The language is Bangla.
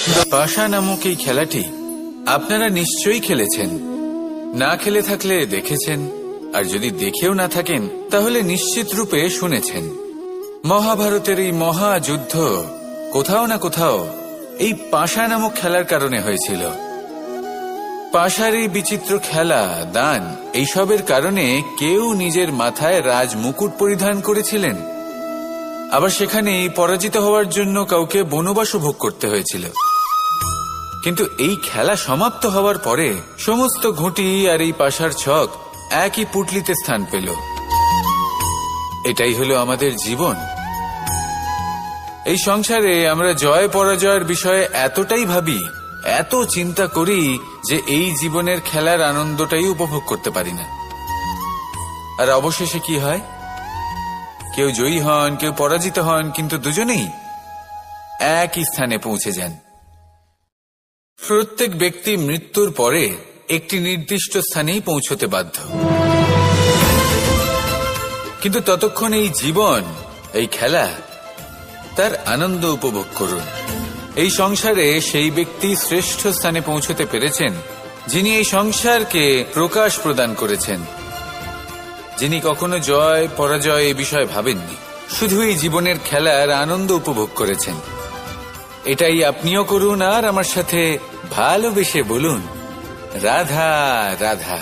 পাশা নামক এই খেলাটি আপনারা নিশ্চয়ই খেলেছেন, না খেলে থাকলে দেখেছেন, আর যদি দেখেও না থাকেন তাহলে নিশ্চিত রূপে শুনেছেন। মহাভারতের এই মহাযুদ্ধ কোথাও না কোথাও এই পাশা নামক খেলার কারণে হয়েছিল। পাশার এই বিচিত্র খেলা, দান, এইসবের কারণে কেউ নিজের মাথায় রাজ মুকুট পরিধান করেছিলেন, আবার সেখানেই পরাজিত হওয়ার জন্য কাউকে বনবাসও ভোগ করতে হয়েছিল। কিন্তু এই খেলা সমাপ্ত হওয়ার পরে সমস্ত ঘুঁটি আর এই পাশার ছক একই পুটলিতে স্থান পেল। এটাই হলো আমাদের জীবন। এই সংসারে আমরা জয় পরাজয়ের বিষয়ে এতটাই ভাবি, এত চিন্তা করি যে এই জীবনের খেলার আনন্দটাই উপভোগ করতে পারি না। আর অবশেষে কি হয়? কেউ জয়ী হন, কেউ পরাজিত হন, কিন্তু দুজনেই একই স্থানে পৌঁছে যান। প্রত্যেক ব্যক্তি মৃত্যুর পরে একটি নির্দিষ্ট স্থানেই পৌঁছতে বাধ্য, কিন্তু ততক্ষণ এই জীবন, এই খেলা, তার আনন্দ উপভোগ করুন। এই সংসারে সেই ব্যক্তি শ্রেষ্ঠ স্থানে পৌঁছতে পেরেছেন যিনি এই সংসারকে প্রকাশ প্রদান করেছেন, যিনি কখনো জয় পরাজয় এ বিষয়ে ভাবেননি, শুধু এই জীবনের খেলার আনন্দ উপভোগ করেছেন। এটাই আপনিও করুন আর আমার সাথে ভালোবেসে বলুন, রাধা রাধা।